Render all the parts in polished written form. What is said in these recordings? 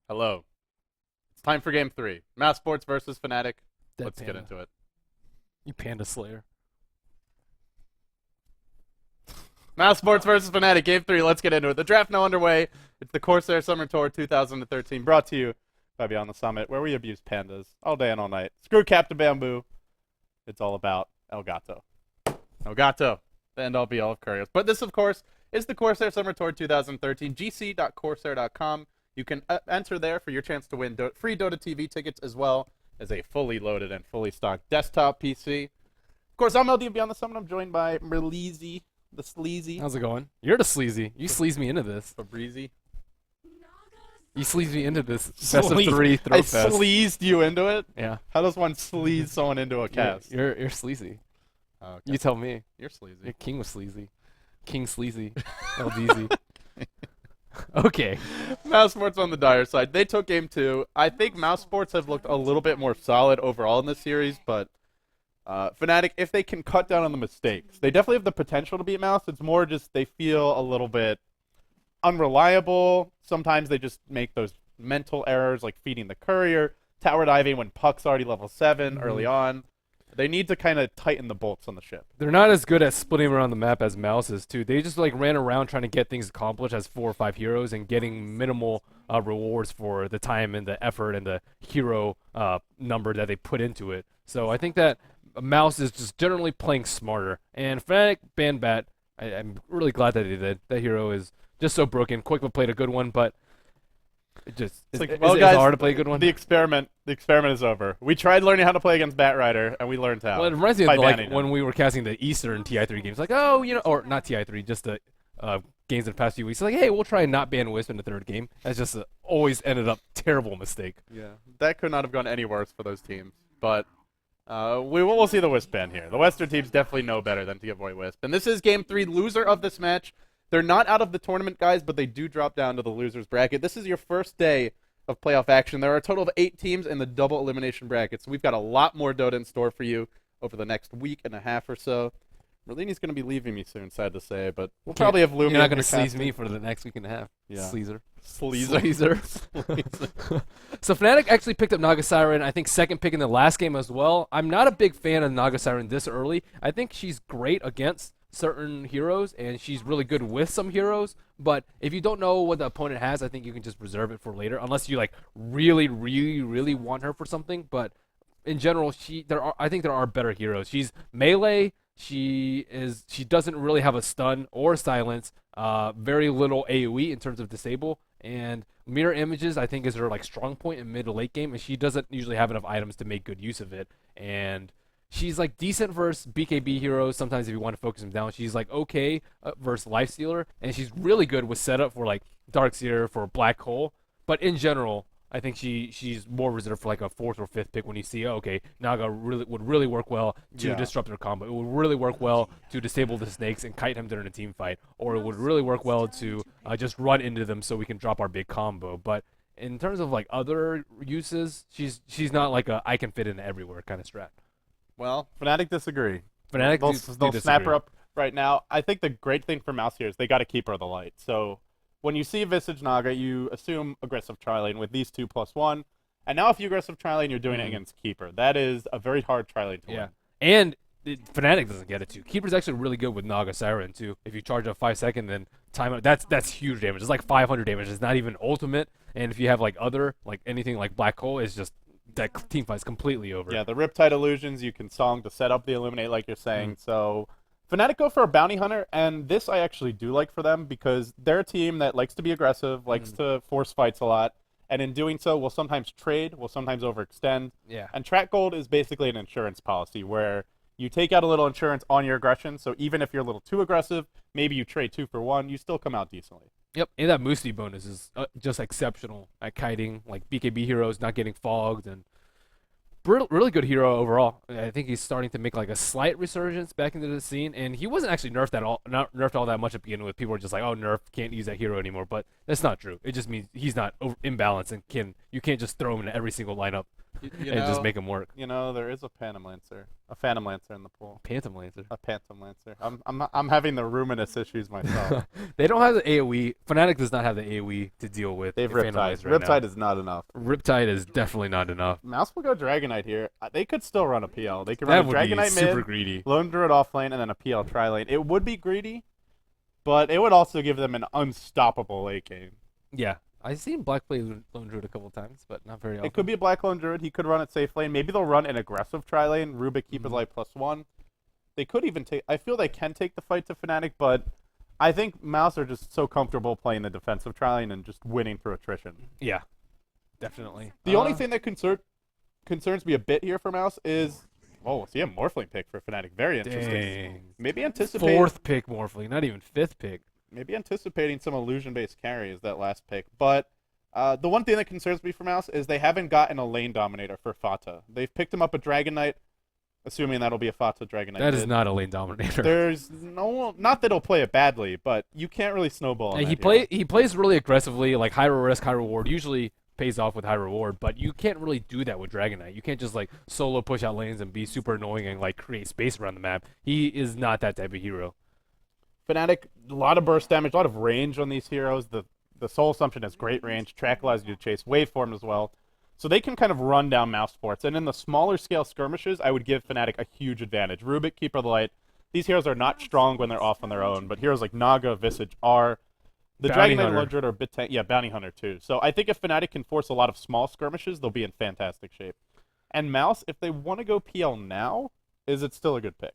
Hello. It's time for game 3. Mousesports versus Fnatic. Dead Let's get panda. into it. You panda slayer. Mousesports versus Fnatic, game 3. Let's get into it. The draft now underway. It's the Corsair Summer Tour 2013, brought to you by Beyond the Summit, where we abuse pandas all day and all night. Screw Captain Bamboo. It's all about El Gato. El Gato, the end all be all of couriers. But this, of course, is the Corsair Summer Tour 2013. gc.corsair.com. You can enter there for your chance to win free Dota TV tickets, as well as a fully loaded and fully stocked desktop PC. Of course, I'm LD of Beyond the Summit. I'm joined by Merleezy, the Sleazy. How's it going? You're the sleazy. You sleaze me into this. Fabrizi. You sleaze me into this. Best of 3 throw I fest. sleazed you into it? Yeah. How does one sleaze someone into a cast? You're sleazy. Oh, okay. You tell me. You're sleazy. You're king was sleazy. King sleazy. LDZ. Okay. Mousesports on the dire side. They took game 2. I think Mousesports have looked a little bit more solid overall in this series, but Fnatic, if they can cut down on the mistakes, they definitely have the potential to beat Mouse. It's more just they feel a little bit unreliable. Sometimes they just make those mental errors, like feeding the courier, tower diving when Puck's already level 7 early on. They need to kind of tighten the bolts on the ship. They're not as good at splitting around the map as Mouse is, too. They just ran around trying to get things accomplished as 4 or 5 heroes and getting minimal rewards for the time and the effort and the hero number that they put into it. So I think that Mouse is just generally playing smarter. And Fnatic banned Bat. I'm really glad that they did. That hero is just so broken. Quickly played a good one, but it's guys, hard to play a good one. The experiment is over. We tried learning how to play against Bat Rider, and we learned how. Well, it reminds me by of like banning when him. we were casting the Eastern TI3 games. Like, oh, or not TI3, just the games in the past few weeks. Like, hey, we'll try and not ban Wisp in the third game. That's just always ended up terrible mistake. Yeah, that could not have gone any worse for those teams. But we'll see the Wisp ban here. The Western teams definitely know better than to avoid Wisp. And this is game 3, loser of this match. They're not out of the tournament, guys, but they do drop down to the losers bracket. This is your first day of playoff action. There are a total of 8 teams in the double elimination bracket, so we've got a lot more Dota in store for you over the next week and a half or so. Merlini's going to be leaving me soon, sad to say, but we'll probably have Lumia. You're not going to sleaze me for the next week and a half. Yeah. Sleazer. Sleazer. So Fnatic actually picked up Naga Siren, I think second pick in the last game as well. I'm not a big fan of Naga Siren this early. I think she's great against certain heroes, and she's really good with some heroes, but if you don't know what the opponent has, I think you can just reserve it for later, unless you really want her for something. But in general, I think there are better heroes. She's melee. She doesn't really have a stun or silence. Very little AoE in terms of disable, and mirror images I think is her strong point in mid to late game, and she doesn't usually have enough items to make good use of it. And she's decent versus BKB heroes. Sometimes if you want to focus them down, she's okay versus Lifestealer, and she's really good with setup for Darkseer, for Black Hole. But in general, I think she's more reserved for a 4th or 5th pick when you see, okay, Naga would really work well to disrupt her combo. It would really work well to disable the snakes and kite him during a team fight, or it would really work well to just run into them so we can drop our big combo. But in terms of other uses, she's not a I can fit in everywhere kind of strat. Well, Fnatic disagree. Fnatic They'll snap her up right now. I think the great thing for Mouse here is they got to keep her the light. So when you see Visage Naga, you assume aggressive tri-lane with these 2+1. And now if you aggressive tri-lane, you're doing it against Keeper. That is a very hard tri-lane to win. And Fnatic doesn't get it too. Keeper's actually really good with Naga Siren too. If you charge up 5 seconds, then time out. That's huge damage. It's 500 damage. It's not even ultimate. And if you have other anything like Black Hole, it's just that team fight's completely over. Yeah, the Riptide Illusions you can song to set up the Illuminate like you're saying. So Fnatic go for a Bounty Hunter, and this I actually do like for them because they're a team that likes to be aggressive, likes to force fights a lot, and in doing so will sometimes trade, will sometimes overextend. Yeah. And Track Gold is basically an insurance policy where you take out a little insurance on your aggression, so even if you're a little too aggressive, maybe you trade 2 for 1, you still come out decently. Yep, and that Moosey bonus is just exceptional at kiting, BKB heroes not getting fogged, and really good hero overall. I think he's starting to make a slight resurgence back into the scene, and he wasn't actually not nerfed all that much at the beginning with. People were just oh, nerf, can't use that hero anymore, but that's not true. It just means he's not imbalanced, and you can't just throw him into every single lineup You and just know, make them work. there is a Phantom Lancer in the pool. Phantom Lancer. A Phantom Lancer. I'm having the ruminous issues myself. They don't have the AoE. Fnatic does not have the AoE to deal with. They've the Phantom Riptide. Lancer right now. Riptide is not enough. Riptide is definitely not enough. Mouse will go Dragonite here. They could still run a PL. They could That run a would be Dragonite super mid, greedy. Lone Druid off lane, and then a PL tri lane. It would be greedy, but it would also give them an unstoppable late game. Yeah. I've seen Black play Lone Druid a couple times, but not very often. It could be a Black Lone Druid. He could run it safe lane. Maybe they'll run an aggressive tri lane. Rubik keep his life +1. They could even take. I feel they can take the fight to Fnatic, but I think Mouse are just so comfortable playing the defensive tri lane and just winning through attrition. Yeah, definitely. The only thing that concerns me a bit here for Mouse is, see a Morphling pick for Fnatic. Very interesting. Dang. Maybe anticipating Fourth pick Morphling, not even fifth pick. Maybe anticipating some illusion-based carry is that last pick. But the one thing that concerns me for Mouse is they haven't gotten a lane dominator for Fata. They've picked him up a Dragonite, assuming that'll be a Fata Dragonite. That is not a lane dominator. There's not that he'll play it badly, but you can't really snowball. And he plays really aggressively, like high risk, high reward. Usually pays off with high reward, but you can't really do that with Dragonite. You can't just like solo push out lanes and be super annoying and like create space around the map. He is not that type of hero. Fnatic, a lot of burst damage, a lot of range on these heroes. The Soul Assumption has great range. Track allows you to chase waveform as well. So they can kind of run down Mousesports. And in the smaller scale skirmishes, I would give Fnatic a huge advantage. Rubik, Keeper of the Light. These heroes are not strong when they're off on their own, but heroes like Naga, Visage are. The Bounty Dragonite and Hunter. Lone Druid are a bit yeah, Bounty Hunter too. So I think if Fnatic can force a lot of small skirmishes, they'll be in fantastic shape. And Mouse, if they want to go PL now, is it still a good pick?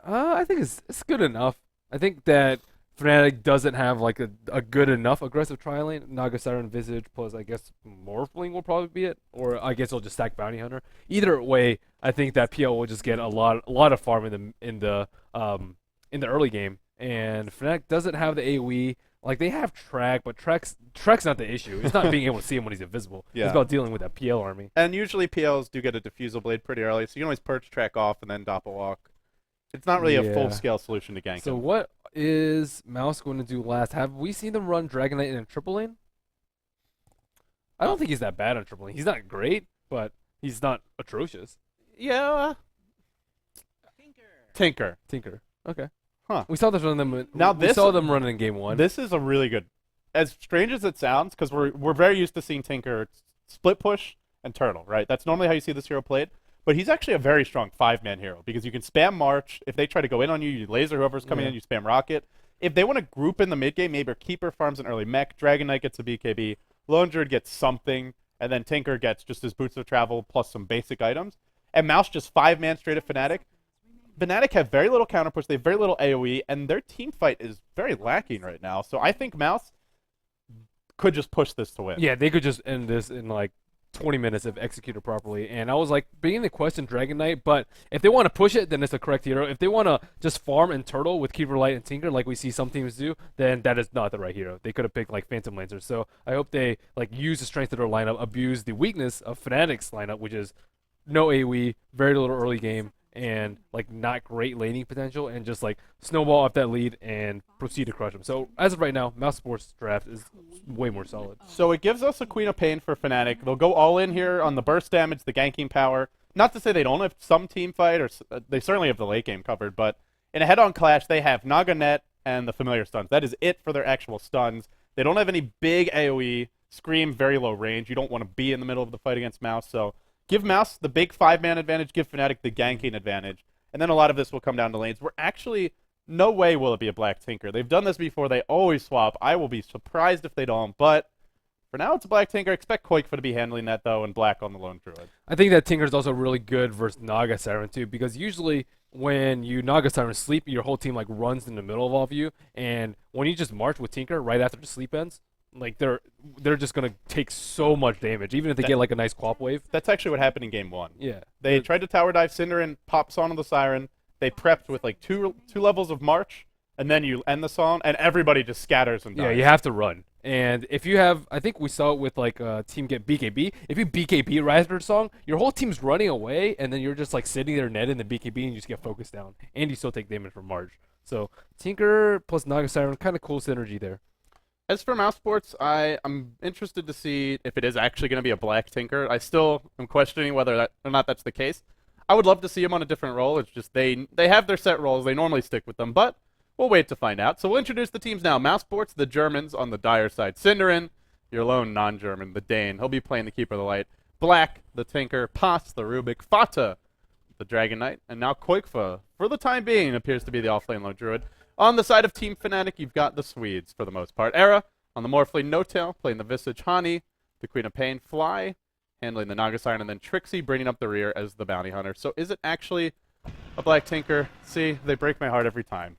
I think it's good enough. I think that Fnatic doesn't have like a good enough aggressive tri lane. Naga Siren Visage plus I guess Morphling will probably be it, or I guess they'll just stack Bounty Hunter. Either way, I think that PL will just get a lot of farm in the early game, and Fnatic doesn't have the AoE. Like they have track, but track's not the issue. It's not being able to see him when he's invisible. Yeah. It's about dealing with that PL army. And usually PLs do get a Diffusal Blade pretty early, so you can always perch track off and then Doppel Walk. It's not really a full-scale solution to gank So him. what is Mouse going to do last? Have we seen them run Dragonite in a triple lane? I don't think he's that bad on triple lane. He's not great, but he's not atrocious. Yeah. Tinker. Okay. Huh. We saw this run them. Now we saw them running in game one. This is a really good, as strange as it sounds, because we're very used to seeing Tinker split push and turtle, right? That's normally how you see this hero played. But he's actually a very strong 5-man hero because you can spam March. If they try to go in on you, you laser whoever's coming in, you spam Rocket. If they want to group in the mid game, maybe Keeper farms an early mech, Dragonite gets a BKB, Lone Druid gets something, and then Tinker gets just his Boots of Travel plus some basic items. And Mouse just 5-man straight at Fnatic. Fnatic have very little counter push, they have very little AoE, and their team fight is very lacking right now. So I think Mouse could just push this to win. Yeah, they could just end this in like 20 minutes if executed properly. And I was like, being the question Dragonite, but if they want to push it, then it's the correct hero. If they want to just farm and turtle with Keeper Light and Tinker, like we see some teams do, then that is not the right hero. They could have picked like Phantom Lancer. So I hope they like use the strength of their lineup, abuse the weakness of Fnatic's lineup, which is no AoE, very little early game, and like not great laning potential, and just like snowball up that lead and proceed to crush them. So as of right now, Mousesports draft is way more solid. So it gives us a Queen of Pain for Fnatic. They'll go all in here on the burst damage, the ganking power. Not to say they don't have some team fight, or they certainly have the late game covered, but in a head-on clash, they have Naganet and the familiar stuns. That is it for their actual stuns. They don't have any big AoE. Scream, very low range. You don't want to be in the middle of the fight against Mouse, so give Mouse the big 5-man advantage, give Fnatic the ganking advantage, and then a lot of this will come down to lanes. We're actually, no way will it be a Black Tinker. They've done this before. They always swap. I will be surprised if they don't, but for now it's a Black Tinker. Expect Koikfa to be handling that, though, and Black on the Lone Druid. I think that Tinker is also really good versus Naga Siren, too, because usually when you Naga Siren sleep, your whole team like runs in the middle of all of you, and when you just march with Tinker right after the sleep ends, like they're just gonna take so much damage, even if they get like a nice quap wave. That's actually what happened in game one. Yeah, They tried to tower dive Cinder and pop Song of the Siren. They prepped with like two levels of March, and then you end the song, and everybody just scatters and dies. yeah, you have to run. And if you have, I think we saw it with like team get BKB. If you BKB right after a song, your whole team's running away, and then you're just like sitting there net in the BKB, and you just get focused down, and you still take damage from March. So Tinker plus Naga Siren, kind of cool synergy there. As for Mousesports, I'm interested to see if it is actually going to be a black Tinker. I still am questioning whether or not that's the case. I would love to see him on a different role. It's just they have their set roles. They normally stick with them, but we'll wait to find out. So we'll introduce the teams now. Mousesports, the Germans on the dire side. Cinderin, your lone non-German, the Dane. He'll be playing the Keeper of the Light. Black, the Tinker. Pas, the Rubik. Fata, the Dragon Knight. And now Koikfa, for the time being, appears to be the offlane lone Druid. On the side of Team Fnatic, you've got the Swedes for the most part. Era, on the Morphlane, No-Tail, playing the Visage. Hani, the Queen of Pain. Fly, handling the Naga Siren. And then Trixie bringing up the rear as the Bounty Hunter. So is it actually a Black Tinker? See, they break my heart every time.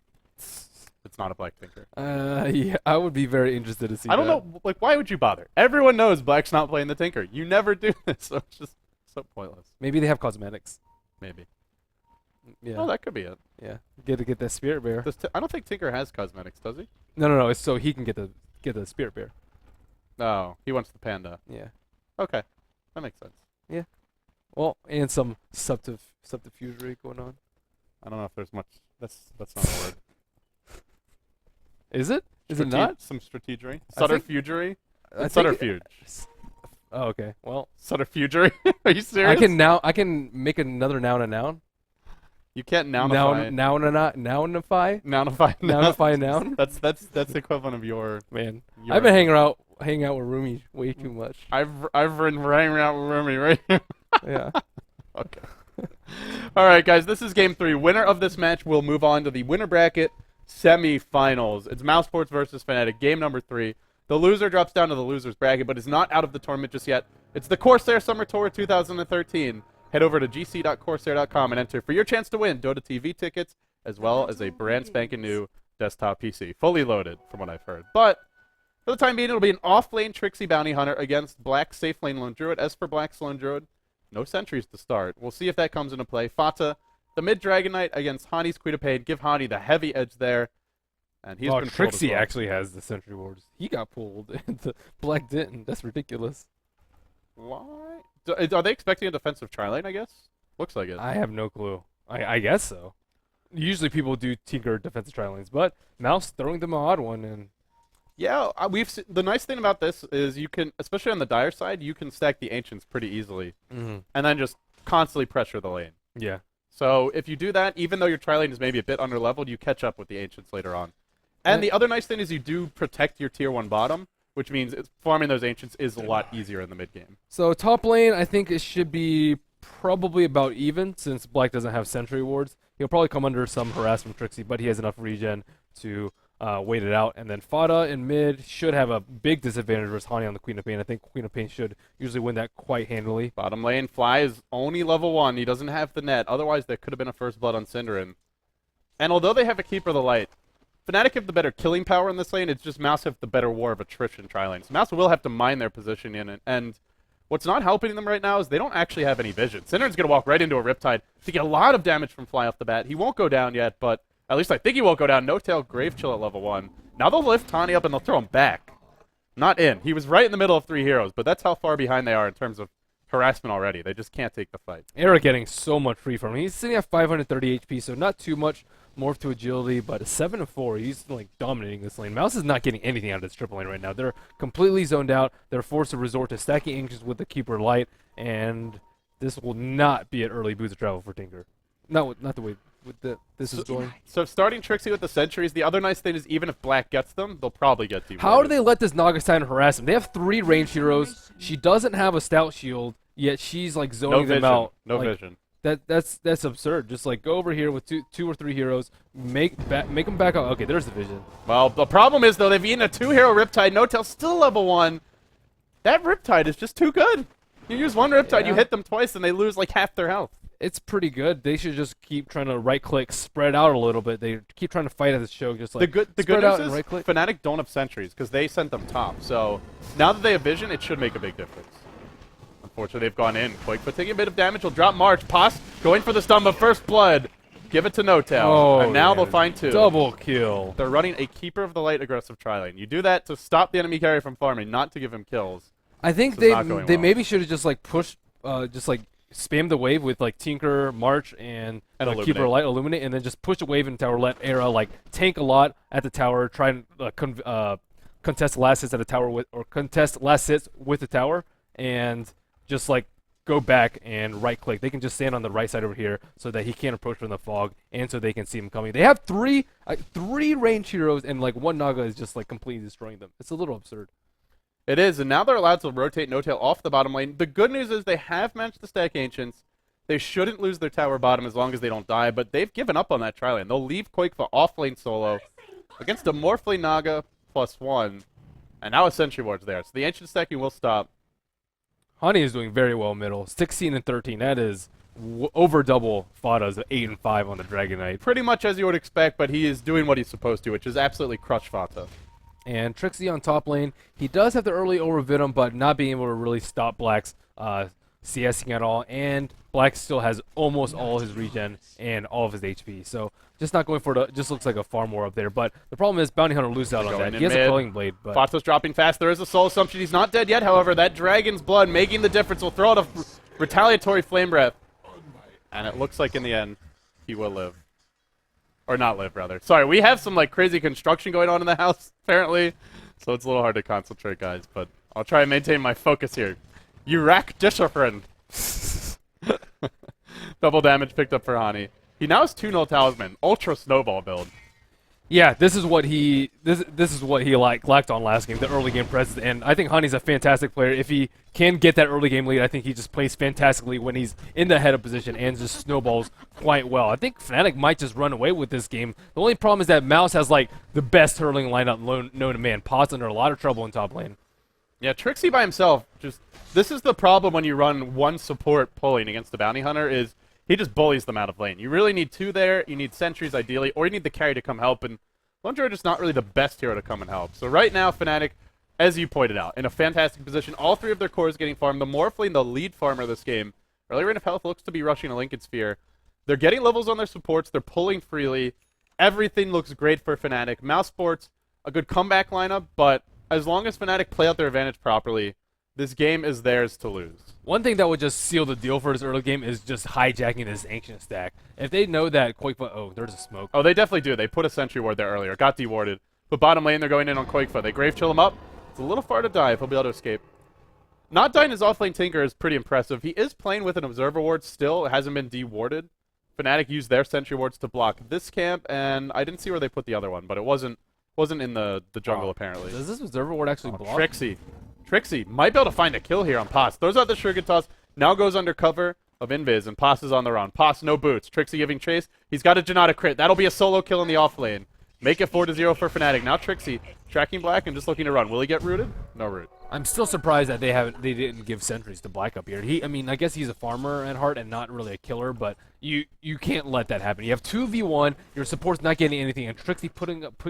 It's not a Black Tinker. Yeah, I would be very interested to see I don't know, like, why would you bother? Everyone knows Black's not playing the Tinker. You never do this, so it's just so pointless. Maybe they have cosmetics. Maybe. Yeah. Oh, that could be it. Yeah. Get that Spirit Bear. I don't think Tinker has cosmetics, does he? No. It's so he can get the Spirit Bear. No, he wants the panda. Yeah. Okay, that makes sense. Yeah. Well, and some subterfugery going on. I don't know if there's much. That's not a word. Is it? Is it not? Some strategery. I think- Subterfugery. I think Subterfuge. Oh, okay. Well, Subterfugery. Are you serious? I can make another noun a noun. You can't nounify. Nounify. Nounify. A noun. That's the equivalent of your. Man, your I've been hanging out with Rumi way too much. I've been hanging out with Rumi right here. Yeah. Okay. All right, guys. This is game 3. Winner of this match will move on to the winner bracket semi-finals. It's Mousesports versus Fnatic. Game number 3. The loser drops down to the loser's bracket, but is not out of the tournament just yet. It's the Corsair Summer Tour 2013. Head over to gc.corsair.com and enter for your chance to win Dota TV tickets, as well as a brand spanking new desktop PC. Fully loaded, from what I've heard. But for the time being, it'll be an off-lane Trixie Bounty Hunter against Black safe lane Lone Druid. As for Black's Lone Druid, no sentries to start. We'll see if that comes into play. Fata, the mid Dragon Knight against Hani's Queen of Pain. Give Hani the heavy edge there. And he's been Trixie pulled as well. actually has the Sentry Wards. He got pulled, and the Black didn't. That's ridiculous. Why? Are they expecting a defensive tri-lane, I guess? Looks like it. I have no clue. I guess so. Usually people do tinker defensive tri-lanes, but Mouse throwing them an odd one, and Yeah, the nice thing about this is you can, especially on the dire side, you can stack the Ancients pretty easily, and then just constantly pressure the lane. yeah. So if you do that, even though your tri-lane is maybe a bit underleveled, you catch up with the Ancients later on. And the other nice thing is you do protect your tier 1 bottom, which means farming those Ancients is a lot easier in the mid game. So top lane, I think it should be probably about even, since Black doesn't have Sentry Wards. He'll probably come under some harass from Trixie, but he has enough regen to wait it out. And then Fada in mid should have a big disadvantage versus Hani on the Queen of Pain. I think Queen of Pain should usually win that quite handily. Bottom lane, Fly is only level 1. He doesn't have the net. Otherwise, there could have been a first blood on Cinderin. And although they have a Keeper of the Light, Fnatic have the better killing power in this lane. It's just Mouse have the better war of attrition tri-lane. So Mouse will have to mine their position in it. And what's not helping them right now is they don't actually have any vision. Cinderin's going to walk right into a Riptide to get a lot of damage from Fly off the bat. He won't go down yet, but at least I think he won't go down. No-Tail, Grave Chill at level 1. Now they'll lift Tani up and they'll throw him back. Not in. He was right in the middle of 3 heroes, but that's how far behind they are in terms of harassment already. They just can't take the fight. Era getting so much free from him. He's sitting at 530 HP, so not too much morph to agility, but a 7-4. He's like dominating this lane. Mouse is not getting anything out of this triple lane right now. They're completely zoned out. They're forced to resort to stacking Ancients with the Keeper Light, and this will not be an early boost of travel for Tinker. Not the way this is going. So starting Trixie with the sentries, the other nice thing is even if Black gets them, they'll probably get deep. How do they let this Naga Siren harass him? They have 3 ranged heroes. She doesn't have a stout shield, yet she's like zoning them out. No like, vision. That's absurd. Just like go over here with two or three heroes, make them back up. Okay, there's the vision. Well, the problem is though they've eaten a 2-hero Riptide. No-Tail still level 1. That Riptide is just too good. You use one Riptide, you hit them twice, and they lose like half their health. It's pretty good. They should just keep trying to right-click, spread out a little bit. They keep trying to fight at this choke, just like the good news is Fnatic don't have sentries because they sent them top. So now that they have vision, it should make a big difference. Unfortunately, they've gone in. Quake taking a bit of damage. Will drop March. Pas going for the stun, but first blood. Give it to No-Tail. Oh, and now they'll find 2. Double kill. They're running a Keeper of the Light aggressive tri-lane. You do that to stop the enemy carry from farming, not to give him kills. I think they maybe should have just like pushed, just like spam the wave with like Tinker, March, and Keeper Light, Illuminate, and then just push a wave in tower. Let Era like tank a lot at the tower, try and contest last hits at a tower with, or contest last hits with the tower, and just like go back and right click. They can just stand on the right side over here so that he can't approach from the fog, and so they can see him coming. They have three range heroes, and like one Naga is just like completely destroying them. It's a little absurd. It is, and now they're allowed to rotate No-Tail off the bottom lane. The good news is they have managed to stack Ancients. They shouldn't lose their tower bottom as long as they don't die, but they've given up on that tri lane. They'll leave Quakefa off lane solo against a Morph lane Naga +1, and now a Sentry Ward's there, so the Ancient stacking will stop. Honey is doing very well middle, 16 and 13. That is over double Fada's 8 and 5 on the Dragon Knight. Pretty much as you would expect, but he is doing what he's supposed to, which is absolutely crush Fata. And Trixie on top lane, he does have the early Overvenom, but not being able to really stop Black's CSing at all, and Black still has almost all his regen and all of his HP, so just not going for it. Just looks like a far more up there, but the problem is Bounty Hunter loses out on that. He has a Culling Blade, but Fata's dropping fast. There is a Soul Assumption. He's not dead yet, however. That Dragon's Blood making the difference. Will throw out a retaliatory Flame Breath, and it looks like in the end he will live. Or not live, rather. Sorry, we have some like crazy construction going on in the house, apparently, so it's a little hard to concentrate, guys, but I'll try and maintain my focus here. You rack Discipline. Double damage picked up for Hani. He now has 2 null talisman, ultra snowball build. yeah, this is what he lacked on last game, the early game presence, and I think Honey's a fantastic player. If he can get that early game lead, I think he just plays fantastically when he's in the head of position and just snowballs quite well. I think Fnatic might just run away with this game. The only problem is that Mouse has like the best hurling lineup known to man. Pot's under a lot of trouble in top lane. Yeah, Trixie by himself, this is the problem when you run one support pulling against the Bounty Hunter, is he just bullies them out of lane. You really need 2 there, you need sentries ideally, or you need the carry to come help, and Lundra just not really the best hero to come and help. So right now, Fnatic, as you pointed out, in a fantastic position. All 3 of their cores getting farmed. The Morphling, the lead farmer this game. Early Reign of Health looks to be rushing a Lincoln Sphere. They're getting levels on their supports, they're pulling freely. Everything looks great for Fnatic. Mousesports, a good comeback lineup, but as long as Fnatic play out their advantage properly, this game is theirs to lose. One thing that would just seal the deal for this early game is just hijacking this Ancient stack. If they know that Quakefa, oh, there's a smoke. Oh, they definitely do. They put a Sentry Ward there earlier. Got dewarded. But bottom lane, they're going in on Quakefa. They Grave Chill him up. It's a little far to dive. He'll be able to escape. Not dying his offlane Tinker is pretty impressive. He is playing with an Observer Ward still. It hasn't been dewarded. Fnatic used their Sentry Wards to block this camp, and I didn't see where they put the other one, but it wasn't in the jungle, apparently. Does this Observer Ward actually block? Trixie might be able to find a kill here on Pos. Throws out the Sugar Toss. Now goes under cover of Invis, and Pos is on the run. Pos, no boots. Trixie giving chase. He's got a Janata crit. That'll be a solo kill in the off lane. Make it 4-0 for Fnatic. Now Trixie tracking Black and just looking to run. Will he get rooted? No root. I'm still surprised that they didn't give sentries to Black up here. I mean, I guess he's a farmer at heart and not really a killer, but you can't let that happen. You have 2v1, your support's not getting anything, and Trixie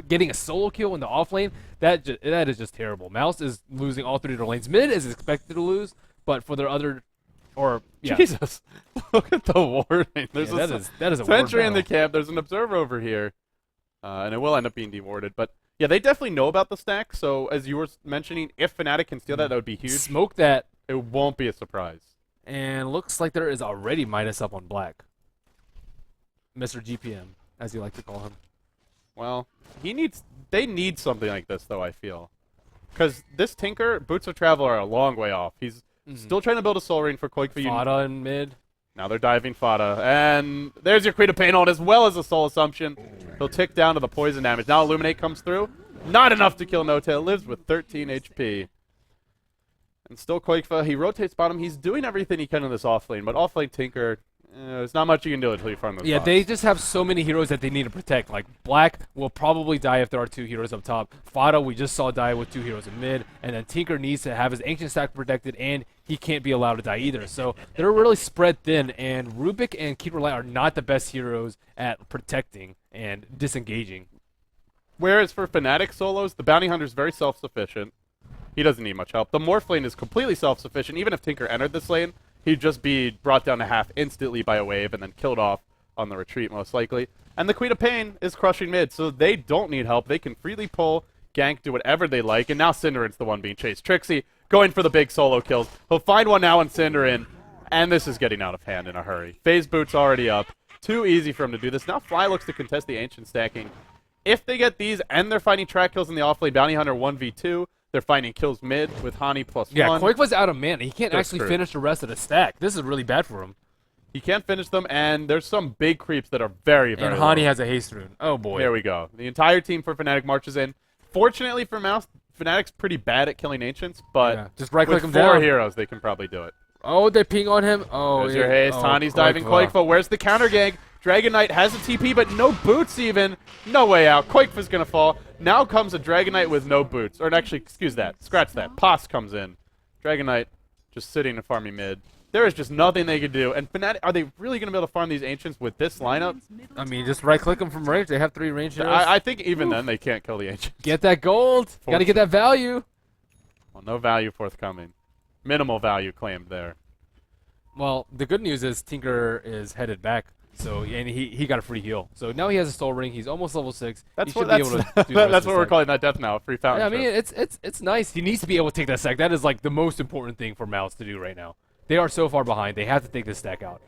getting a solo kill in the off lane, that is just terrible. Mouse is losing all 3 of their lanes. Mid is expected to lose, but for their other, or yeah. Jesus, look at the warding. There's that is a sentry in the camp. There's an observer over here, and it will end up being dewarded, but. Yeah, they definitely know about the stack, so as you were mentioning, if Fnatic can steal that, that would be huge. Smoke that. It won't be a surprise. And looks like there is already minus up on Black. Mr. GPM, as you like to call him. Well, they need something like this, though, I feel. Because this Tinker, Boots of Travel are a long way off. He's still trying to build a Soul Ring for Quake. Fada in mid. Now they're diving Fada. And there's your Queen of Pain on as well as a Soul Assumption. He'll tick down to the poison damage. Now Illuminate comes through. Not enough to kill No-Tail. Lives with 13 HP. And still Quakefa. He rotates bottom. He's doing everything he can in this offlane. But offlane Tinker, there's not much you can do until you farm those bots. They just have so many heroes that they need to protect. Like Black will probably die if there are 2 heroes up top. Fada we just saw die with 2 heroes in mid. And then Tinker needs to have his Ancient stack protected, and he can't be allowed to die either. So they're really spread thin, and Rubik and Keeper Light are not the best heroes at protecting and disengaging. Whereas for Fnatic solos, the Bounty Hunter is very self-sufficient. He doesn't need much help. The Morph lane is completely self-sufficient. Even if Tinker entered this lane, he'd just be brought down to half instantly by a wave and then killed off on the retreat, most likely. And the Queen of Pain is crushing mid, so they don't need help. They can freely pull, gank, do whatever they like, and now Cinderin's the one being chased. Trixie going for the big solo kills. He'll find one now on Cinderin, and this is getting out of hand in a hurry. Phase Boot's already up. Too easy for him to do this. Now Fly looks to contest the Ancient stacking. If they get these and they're finding track kills in the offlane, Bounty Hunter 1v2, they're finding kills mid with Hani +1. Yeah, Quake was out of mana. He can't They're actually screwed. finish the rest of the stack. This is really bad for him. He can't finish them, and there's some big creeps that are very, very And low. Hani has a haste rune. Oh boy. There we go. The entire team for Fnatic marches in. Fortunately for Mouse, Fnatic's pretty bad at killing Ancients, but Yeah, just right-click with him 4 down. heroes, they can probably do it. Oh, they ping on him. Oh, There's your haste. Hani's diving Quakeful. Where's the counter gank? Dragon Knight has a TP, but no boots even. No way out. Quakefa's going to fall. Now comes a Dragon Knight with no boots. Or actually, excuse that. Scratch that. Pos comes in. Dragon Knight just sitting and farming mid. There is just nothing they can do. And Fnatic, are they really going to be able to farm these Ancients with this lineup? I mean, just right-click them from range. They have 3 range heroes. I think even then they can't kill the Ancients. Get that gold. Got to get that value. Well, no value forthcoming. Minimal value claimed there. Well, the good news is Tinker is headed back. So and he got a free heal. So now he has a soul ring. He's almost level 6. That's he what, should be able to do the rest that's of what the we're stack. calling that death now. Free fountain. Yeah, I mean, trip. it's nice. He needs to be able to take that stack. That is like the most important thing for Mouse to do right now. They are so far behind. They have to take this stack out.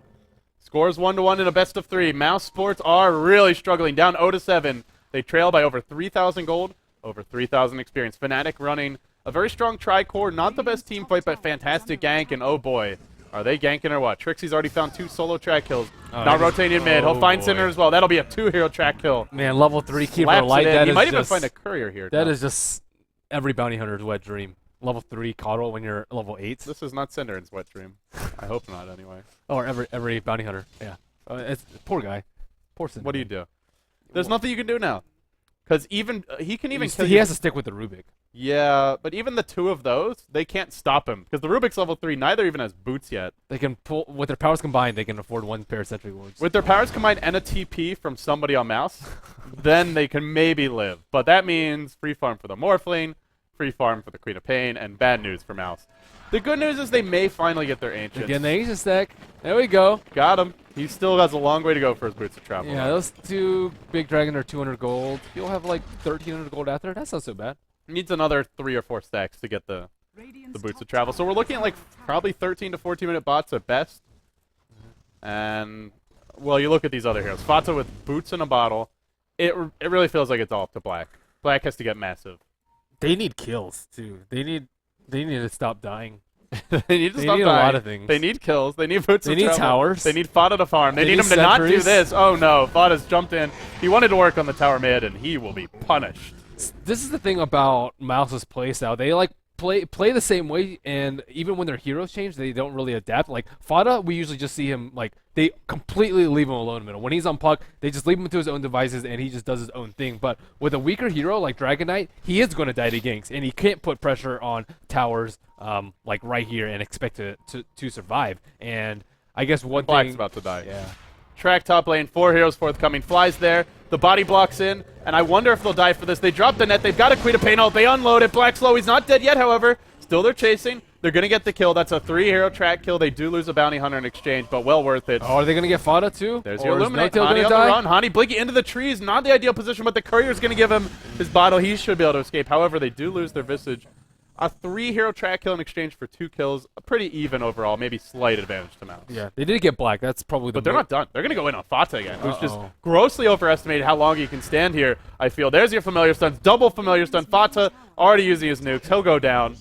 Scores 1-1 in a best of 3. Mousesports are really struggling. Down 0-7. They trail by over 3,000 gold, over 3,000 experience. Fnatic running a very strong tri-core. Not the best team fight, but fantastic gank. And oh boy, are they ganking or what? Trixie's already found 2 solo track kills. Not rotating mid. He'll find boy. Cinder as well. That'll be a 2-hero track kill. Man, level 3 keeper Slaps light. it in. That He is might even just, find a courier here. That now. is just every bounty hunter's wet dream. Level 3 coddle when you're level 8. This is not Cinder in Wet Dream. I hope not, anyway. Or every bounty hunter. Yeah. It's poor guy. Poor Cinder. What do you do? There's nothing you can do now. Because even he can even kill He you. has to stick with the Rubik. Yeah, but even the 2 of those, they can't stop him. Because the Rubik's level 3, neither even has boots yet. They can pull with their powers combined. They can afford 1 pair of sentry wards. With their powers combined and a TP from somebody on Mouse, then they can maybe live. But that means free farm for the Morphling, free farm for the Queen of Pain, and bad news for Mouse. The good news is they may finally get their Ancients. Again, the Ancient stack. There we go. Got him. He still has a long way to go for his boots of travel. Yeah, those 2 big dragon are 200 gold. You'll have like 1,300 gold after. That's not so bad. Needs another 3 or 4 stacks to get the boots of travel. So we're looking at like probably 13 to 14 minute bots at best. And well, you look at these other heroes. Fata with boots in a bottle. It really feels like it's all up to Black. Black has to get massive. They need kills too. They need to stop dying. They need to They stop need a dying. lot of things. They need kills. They need boots They of need travel. towers. They need Fata to farm. They They need him need to not do sentries. this. Oh no, Fata's jumped in. He wanted to work on the tower mid, and he will be punished. This is the thing about Mouse's playstyle. They like play the same way, and even when their heroes change, they don't really adapt. Like Fata, we usually just see him like they completely leave him alone in the middle. When he's on puck, they just leave him to his own devices, and he just does his own thing. But with a weaker hero like Dragon Knight, he is going to die to ganks, and he can't put pressure on towers like right here and expect to survive. And I guess one Black's thing, about to die. yeah. Track top lane, 4 heroes forthcoming. Flies there. The body blocks in, and I wonder if they'll die for this. They drop the net. They've got a Queen of Pain ult. They unload it. Black's low. He's not dead yet, however. Still they're chasing. They're going to get the kill. That's a 3-hero track kill. They do lose a bounty hunter in exchange, but well worth it. Oh, are they going to get Fata too? There's Or your is Illuminate. No-Tail Hani gonna on the die? run. Hani blinking into the trees. Not the ideal position, but the courier's going to give him his bottle. He should be able to escape. However, they do lose their Visage. A 3-hero track kill in exchange for 2 kills. Pretty even overall. Maybe slight advantage to Mouse. Yeah, they did get Black. That's probably the But they're not done. They're going to go in on Fata again, who's just Uh-oh. grossly overestimated how long he can stand here, I feel. There's your familiar stuns. Double familiar stun. Fata already using his nukes. He'll go down.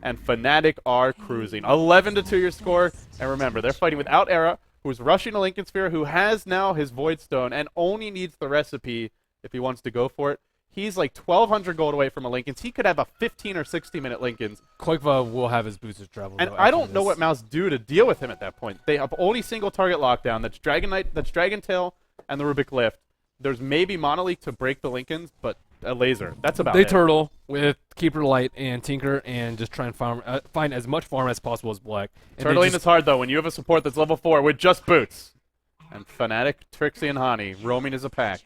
And Fnatic are cruising. 11-2 your score. And remember, they're fighting without Era, who's rushing a Lincoln Sphere, who has now his Void Stone and only needs the recipe if he wants to go for it. He's like 1,200 gold away from a Lincoln's. He could have a 15 or 60-minute Lincoln's. Quakeva will have his boosted travel. And though, I after don't know this. what Mouse do to deal with him at that point. They have only single target lockdown. That's Dragon Knight, that's Dragon Tail, and the Rubik Lift. There's maybe Monolith to break the Lincolns, but a laser. That's about They it. turtle with Keeper Light and Tinker and just try and find as much farm as possible as Black. And they Turtling just- is hard, though, when you have a support that's level 4 with just boots. And Fnatic, Trixie, and Hani roaming as a pack.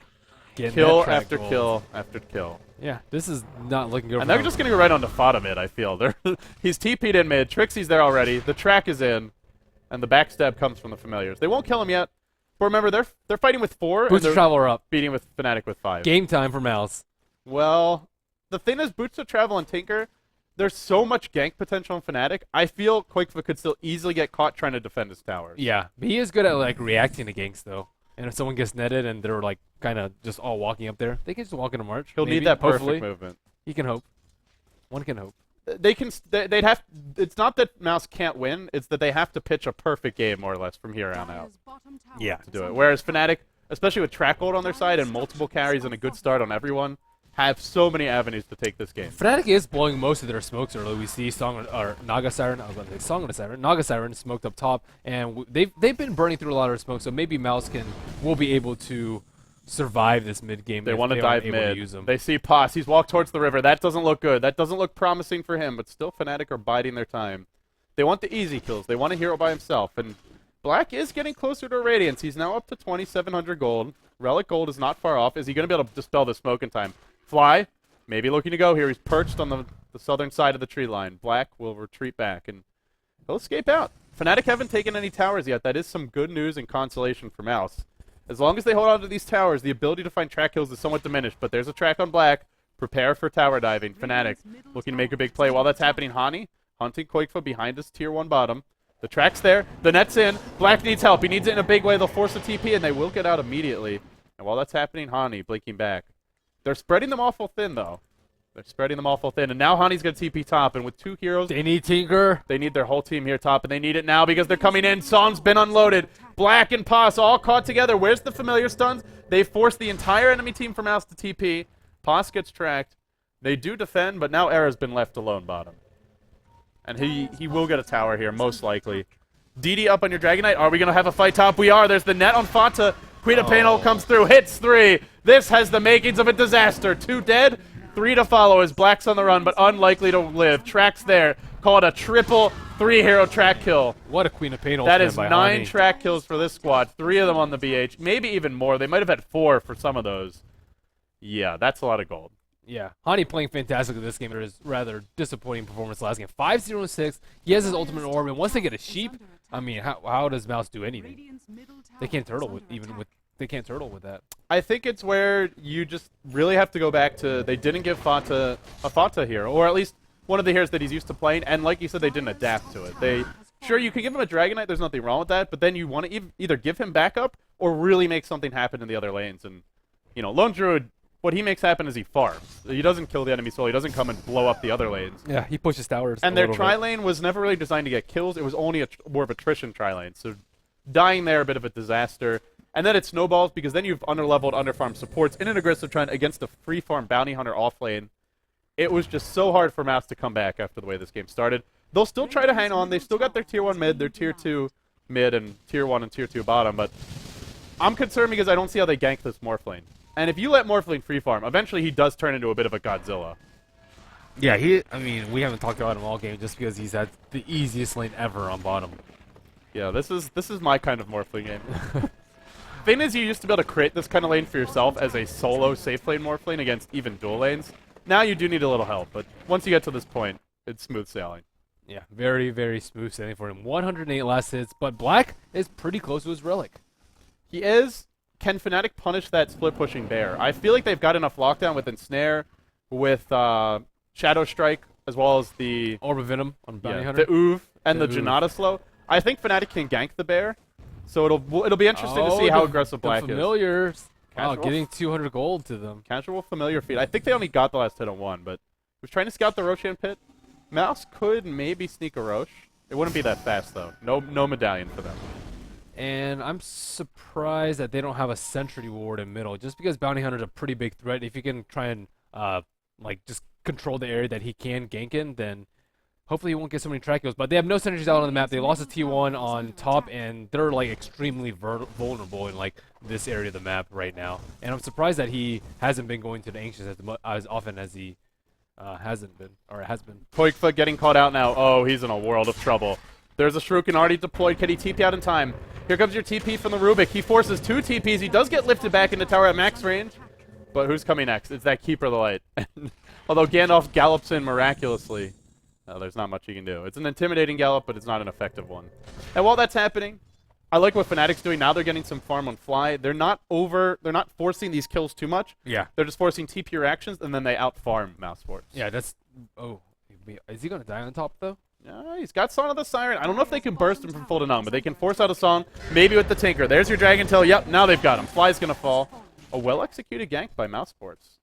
getting Kill that track after gold. kill after kill. Yeah, this is not looking good. And for they're them. just going to go right on to Fata mid, I feel. He's TP'd in mid. Trixie's there already. The track is in. And the backstab comes from the familiars. They won't kill him yet. But remember, they're fighting with 4. and Boots they're of Travel are up. beating with Fnatic with 5. Game time for Mouse. Well, the thing is, Boots of Travel and Tinker, there's so much gank potential in Fnatic. I feel Quakeva could still easily get caught trying to defend his towers. Yeah, but he is good at like reacting to ganks though. And if someone gets netted and they're like kind of just all walking up there, they can just walk into March. He'll maybe, need that perfect hopefully. movement. He can hope. One can hope. They can. They'd have. It's not that Mouse can't win. It's that they have to pitch a perfect game more or less from here on out Yeah. to do it. Whereas Fnatic, especially with track gold on their side and multiple carries and a good start on everyone, have so many avenues to take this game. Fnatic is blowing most of their smokes early. We see Naga Siren. I was about to say Song of the Siren. Naga Siren smoked up top, and they've been burning through a lot of their smoke. So maybe Mouse will be able to survive this mid game. They want to dive mid. Use them. They see Pos. He's walked towards the river. That doesn't look good. That doesn't look promising for him. But still, Fnatic are biding their time. They want the easy kills. They want a hero by himself. And Black is getting closer to Radiance. He's now up to 2,700 gold. Relic gold is not far off. Is he going to be able to dispel the smoke in time? Fly, maybe looking to go here. He's perched on the southern side of the tree line. Black will retreat back, and he'll escape out. Fnatic haven't taken any towers yet. That is some good news and consolation for Mouse. As long as they hold on to these towers, the ability to find track kills is somewhat diminished, but there's a track on Black. Prepare for tower diving. Fnatic looking to make a big play. While that's happening, Hani hunting Koikfa behind his tier 1 bottom. The track's there. The net's in. Black needs help. He needs it in a big way. They'll force a TP, and they will get out immediately. And while that's happening, Hani blinking back. They're spreading them awful thin, though. They're spreading them awful thin. And now Hani's going to TP top. And with 2 heroes, They need Tinker. they need their whole team here top. And they need it now because they're coming in. Song's been unloaded. Black and Pos all caught together. Where's the familiar stuns? They forced the entire enemy team from Mouse to TP. Pos gets tracked. They do defend, but now Era's been left alone bottom. And he will get a tower here, most likely. DD up on your Dragon Knight. Are we going to have a fight top? We are. There's the net on Fata. Queen of Painel comes through. Hits 3. This has the makings of a disaster. 2 dead, 3 to follow as Black's on the run, but unlikely to live. Track's there. Call it a triple 3-hero track kill. What a Queen of Pain. That is 9 track kills for this squad. 3 of them on the BH. Maybe even more. They might have had 4 for some of those. Yeah, that's a lot of gold. Yeah, Hani playing fantastically this game. It is rather disappointing performance last game. 5-0-6. He has his ultimate orb, and once they get a sheep, I mean, how does Mouse do anything? They can't turtle with that. I think it's where you just really have to go back to they didn't give Fata a Fata hero, or at least one of the heroes that he's used to playing, and like you said, they didn't adapt to it. Sure, you can give him a Dragon Knight, there's nothing wrong with that, but then you want to either give him backup or really make something happen in the other lanes. And, you know, Lone Druid, what he makes happen is he farms. He doesn't kill the enemy soul. He doesn't come and blow up the other lanes. Yeah, he pushes towers. And their tri-lane was never really designed to get kills. It was only more of attrition tri-lane. So dying there, a bit of a disaster. And then it snowballs because then you've underleveled, underfarmed supports in an aggressive trend against a free farm bounty hunter off lane. It was just so hard for Mouse to come back after the way this game started. They'll still try to hang on. They've still got their tier 1 mid, their tier 2 mid, and tier 1 and tier 2 bottom. But I'm concerned because I don't see how they gank this Morph lane. And if you let Morphling free farm, eventually he does turn into a bit of a Godzilla. Yeah, I mean, we haven't talked about him all game just because he's had the easiest lane ever on bottom. Yeah, this is my kind of Morphling game. Thing is, you used to be able to create this kind of lane for yourself as a solo safe lane Morphling against even dual lanes. Now you do need a little help, but once you get to this point, it's smooth sailing. Yeah, very, very smooth sailing for him. 108 last hits, but Black is pretty close to his Relic. He is. Can Fnatic punish that split-pushing bear? I feel like they've got enough lockdown with Ensnare, with Shadow Strike, as well as the Orb of Venom on Bounty Hunter. the Oov, and the Janata Slow. I think Fnatic can gank the bear, so it'll be interesting to see how aggressive Black the familiars. is. Wow, getting 200 gold to them. Casual familiar feed. I think they only got the last hit on 1, but was trying to scout the Roshan pit. Mouse could maybe sneak a Roche. It wouldn't be that fast, though. No medallion for them. And I'm surprised that they don't have a sentry ward in middle, just because Bounty Hunter's a pretty big threat. If you can try and like just control the area that he can gank in, then hopefully he won't get so many track kills. But they have no sentries out on the map. They lost a T1 on top, and they're like extremely vulnerable in like this area of the map right now. And I'm surprised that he hasn't been going to the Anxious as often as he has been. Koikfa getting caught out now. Oh, he's in a world of trouble. There's a Shuriken already deployed. Can he TP out in time? Here comes your TP from the Rubik. He forces 2 TPs. He does get lifted back into tower at max range. But who's coming next? It's that Keeper of the Light. Although Gandalf gallops in miraculously, there's not much he can do. It's an intimidating gallop, but it's not an effective one. And while that's happening, I like what Fnatic's doing. Now they're getting some farm on fly. They're not forcing these kills too much. Yeah. They're just forcing TP reactions, and then they out-farm Mousesports. Yeah, that's... Oh. Is he going to die on top, though? He's got Song of the Siren. I don't know if they can burst him from full to numb, but they can force out a song, maybe with the Tinker. There's your Dragon Tail. Yep, now they've got him. Fly's going to fall. A well-executed gank by Mousesports.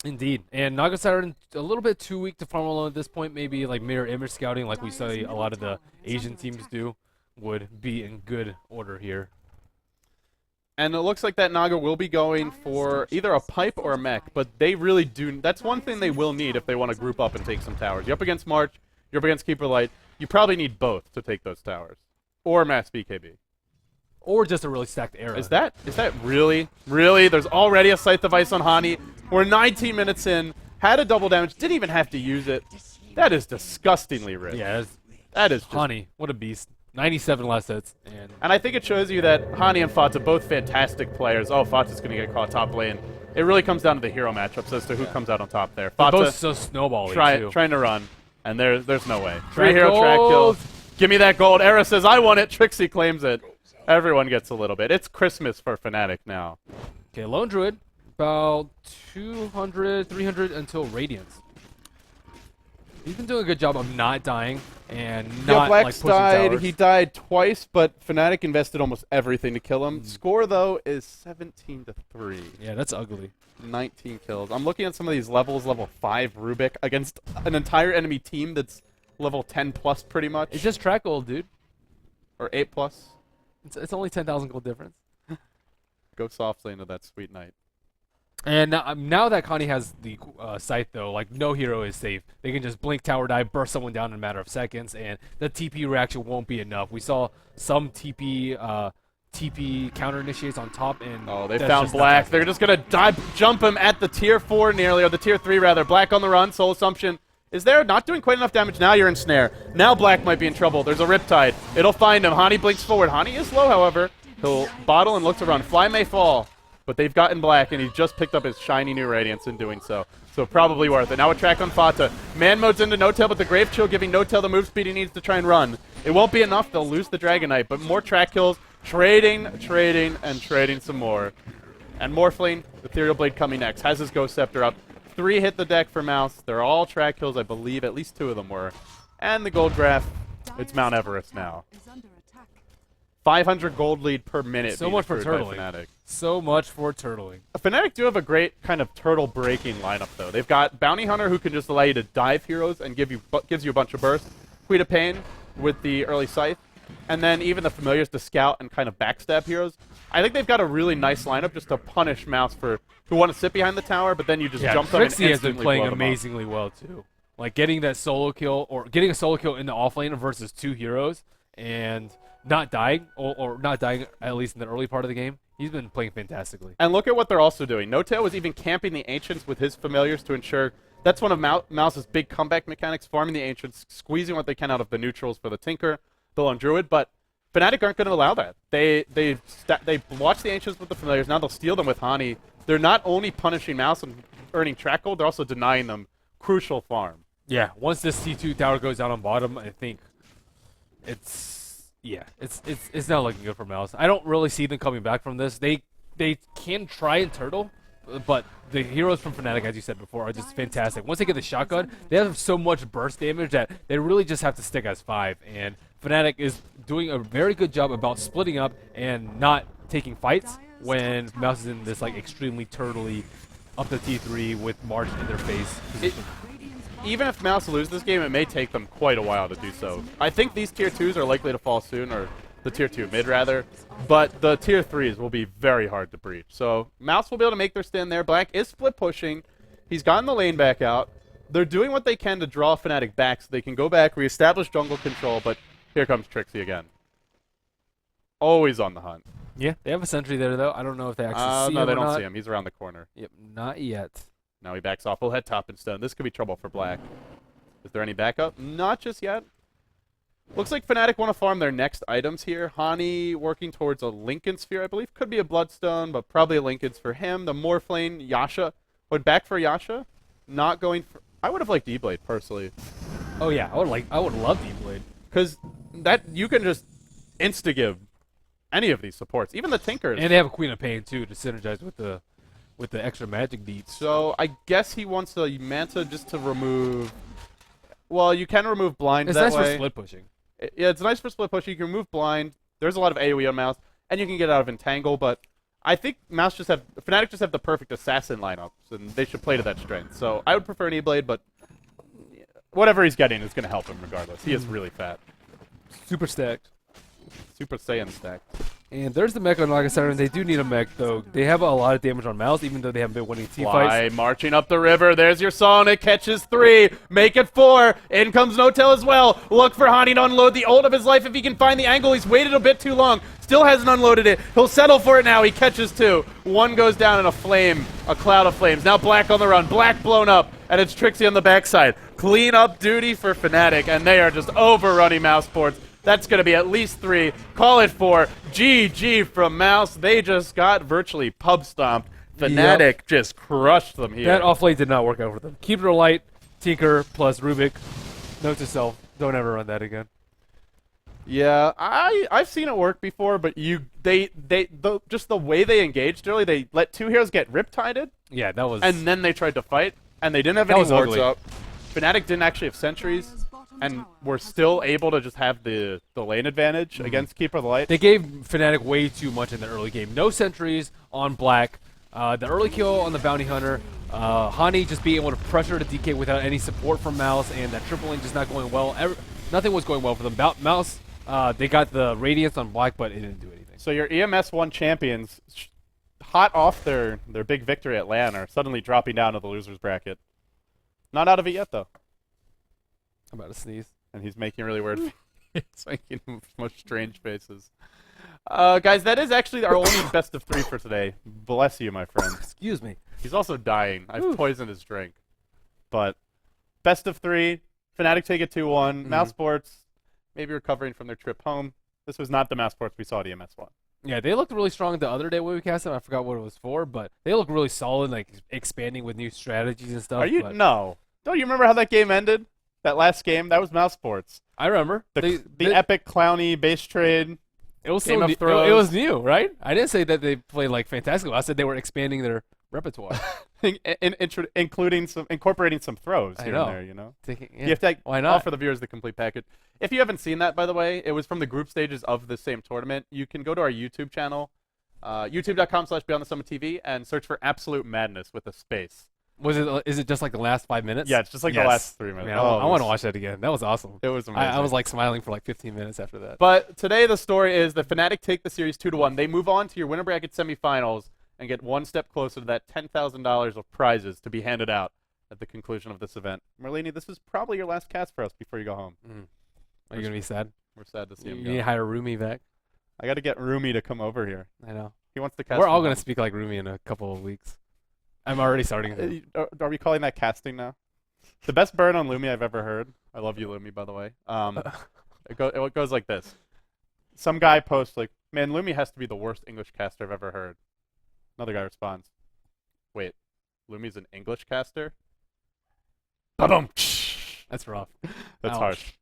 Indeed. And Naga Siren, a little bit too weak to farm alone at this point. Maybe like mirror image scouting, like we see a lot of the Asian teams do, would be in good order here. And it looks like that Naga will be going for either a pipe or a mech, but they really do. That's one thing they will need if they want to group up and take some towers. You're up against March, you're up against Keeper Light. You probably need both to take those towers. Or Mass BKB. Or just a really stacked era. Is that really? Really? There's already a Scythe of Ice on Hani. We're 19 minutes in, had a double damage, didn't even have to use it. That is disgustingly rich. Yeah, that is just... Hani, what a beast. 97 last hits. And I think it shows you that Hani and Fata, both fantastic players. Oh, Fata's going to get caught top lane. It really comes down to the hero matchups as to who comes out on top there. Fata, they're both so snowbally, too. Trying to run, and there's no way. Track 3 hero gold. track kills. Give me that gold. Era says, I want it. Trixie claims it. Everyone gets a little bit. It's Christmas for Fnatic now. Okay, Lone Druid, about 200, 300 until Radiance. He's been doing a good job of not dying and not like pushing towers. He died twice, but Fnatic invested almost everything to kill him. Score, though, is 17-3. Yeah, that's ugly. 19 kills. I'm looking at some of these levels, level 5 Rubik against an entire enemy team that's level 10 plus pretty much. It's just track gold, dude. Or 8 plus. It's only 10,000 gold difference. Go softly into that sweet night. And now that Connie has the Scythe, though, like, no hero is safe. They can just blink, tower dive, burst someone down in a matter of seconds, and the TP reaction won't be enough. We saw some TP counter initiates on top, and they found Black. They're just going to jump him at the tier 4 nearly, or the tier 3 rather. Black on the run, Soul Assumption is there, not doing quite enough damage. Now you're in snare. Now Black might be in trouble. There's a Riptide. It'll find him. Hani blinks forward. Hani is low, however. He'll bottle and look to run. Fly may fall, but they've gotten Black, and he just picked up his shiny new Radiance in doing so. So probably worth it. Now a track on Fata. Man mode's into No-Tail, but the Grave Chill giving No-Tail the move speed he needs to try and run. It won't be enough. They'll lose the Dragon Knight, but more track kills. Trading, and trading some more. And Morphling, Ethereal Blade coming next. Has his Ghost Scepter up. 3 hit the deck for Mouse. They're all track kills, I believe. At least 2 of them were. And the gold graph, it's Mount Everest now. 500 gold lead per minute. So much for turtling. So much for turtling. Fnatic do have a great kind of turtle breaking lineup, though. They've got Bounty Hunter, who can just allow you to dive heroes and gives you a bunch of burst. Queen of Pain with the early Scythe. And then even the familiars to scout and kind of backstab heroes. I think they've got a really nice lineup just to punish Mouse for who want to sit behind the tower, but then you just jump them and Trixie has been instantly playing amazingly well too. Like getting that solo kill, or getting a solo kill in the offlane versus 2 heroes and not dying, or not dying at least in the early part of the game. He's been playing fantastically. And look at what they're also doing. No-Tail was even camping the Ancients with his familiars to ensure that's one of Mouse's big comeback mechanics, farming the Ancients, squeezing what they can out of the neutrals for the Tinker, the Lone Druid, but Fnatic aren't going to allow that. They watch the Ancients with the familiars. Now they'll steal them with Hani. They're not only punishing Mouse and earning track gold, they're also denying them crucial farm. Yeah, once this C2 tower goes down on bottom, I think it's not looking good for Mouse. I don't really see them coming back from this. They can try and turtle, but the heroes from Fnatic, as you said before, are just fantastic. Once they get the shotgun, they have so much burst damage that they really just have to stick as 5. And Fnatic is doing a very good job about splitting up and not taking fights when Mouse is in this like extremely turtly up to T3 with March in their face position. Even if Mouse loses this game, it may take them quite a while to do so. I think these tier 2s are likely to fall soon, or the tier 2 mid rather, but the tier 3s will be very hard to breach. So Mouse will be able to make their stand there. Black is split pushing. He's gotten the lane back out. They're doing what they can to draw Fnatic back so they can go back, reestablish jungle control, but here comes Trixie again. Always on the hunt. Yeah, they have a sentry there, though. I don't know if they actually see him No, they or don't not. see him. He's around the corner. Yep, not yet. Now he backs off. We'll head top and stone. This could be trouble for Black. Is there any backup? Not just yet. Looks like Fnatic want to farm their next items here. Hani working towards a Lincoln Sphere, I believe. Could be a Bloodstone, but probably a Lincoln's for him. The Morphling, Yasha. Went back for Yasha. Not going for... I would have liked E-Blade, personally. Oh, yeah. I would love E-Blade. Because that you can just insta-give any of these supports. Even the Tinkers. And they have a Queen of Pain, too, to synergize with the extra magic beats. So I guess he wants the Manta just to remove Well, you can remove blind It's that nice way. for split pushing. Yeah, it's nice for split push. You can remove blind. There's a lot of AoE on Mouse, and you can get out of entangle. But I think Fnatic just have the perfect assassin lineups, and they should play to that strength. So I would prefer an E-Blade, but whatever he's getting is going to help him regardless. He is really fat. Super stacked. Super Saiyan stacked. And there's the mech on Nagasaki. They do need a mech, though. They have a lot of damage on Mouse, even though they haven't been winning team Fly fights. marching up the river. There's your Sonic. Catches 3. Make it 4. In comes No-Tail as well. Look for Hani to unload the ult of his life if he can find the angle. He's waited a bit too long. Still hasn't unloaded it. He'll settle for it now. He catches 2. 1 goes down in a cloud of flames. Now Black on the run. Black blown up. And it's Trixie on the backside. Clean up duty for Fnatic. And they are just overrunning Mousesports. That's going to be at least 3. Call it 4. GG from Mouse. They just got virtually pub stomped. Fnatic just crushed them here. That offlane did not work out for them. Keep it light, Tinker plus Rubik. Note to self, don't ever run that again. Yeah, I've seen it work before, but just the way they engaged early, they let 2 heroes get rip-tided, Yeah, that was... and then they tried to fight, and they didn't have That any was wards ugly. up. Fnatic didn't actually have sentries, and were still able to just have the lane advantage against Keeper of the Light. They gave Fnatic way too much in the early game. No sentries on Black. The early kill on the Bounty Hunter. Hani just being able to pressure the DK without any support from Mouse, and that triple lane just not going well. Nothing was going well for them. Mouse, they got the Radiance on Black, but it didn't do anything. So your EMS 1 champions, hot off their big victory at LAN, are suddenly dropping down to the losers bracket. Not out of it yet, though. I'm about to sneeze. And he's making really weird faces, making most strange faces. Guys, that is actually our only best of 3 for today. Bless you, my friend. Excuse me. He's also dying. I've poisoned his drink. But best of 3, Fnatic take it 2-1. Mousesports maybe recovering from their trip home. This was not the Mousesports we saw at EMS1. Yeah, they looked really strong the other day when we cast them. I forgot what it was for, but they look really solid, like expanding with new strategies and stuff. Are you? but- No. Don't you remember how that game ended? That last game? That was Mousesports. I remember. The epic clowny base trade. It was Game so of new, it Thrones. was new, right? I didn't say that they played like fantastic. I said they were expanding their repertoire. Incorporating some throws I here know. and there, you know? Taking, yeah. You have to Why not? offer the viewers the complete package. If you haven't seen that, by the way, it was from the group stages of the same tournament. You can go to our YouTube channel, youtube.com/BeyondTheSummit.tv, and search for Absolute Madness with a space. Is it just like the last 5 minutes? Yeah, it's just like the last 3 minutes. Man, I want to watch that again. That was awesome. It was amazing. I was like smiling for like 15 minutes after that. But today the story is that Fnatic take the series 2-1. They move on to your winner bracket semifinals and get one step closer to that $10,000 of prizes to be handed out at the conclusion of this event. Merlini, this is probably your last cast for us before you go home. Are you gonna be sad? We're sad to see You him need to go. hire Rumi back. I got to get Rumi to come over here. I know. He wants to cast. We're all from gonna home. speak like Rumi in a couple of weeks. I'm already starting. Are we calling that casting now? The best burn on Lumi I've ever heard. I love you, Lumi, by the way. It goes like this. Some guy posts like, "Man, Lumi has to be the worst English caster I've ever heard." Another guy responds, "Wait, Lumi's an English caster?" Ba-dum! That's rough. That's Ouch. harsh.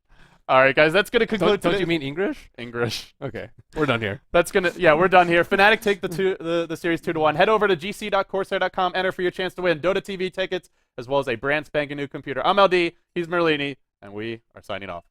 All right, guys, that's gonna conclude. Don't you today's- mean English? English? Okay, we're done here. That's gonna. Yeah, we're done here. Fnatic take the series 2-1. Head over to gc.corsair.com. Enter for your chance to win Dota TV tickets as well as a brand spanking new computer. I'm LD. He's Merlini, and we are signing off.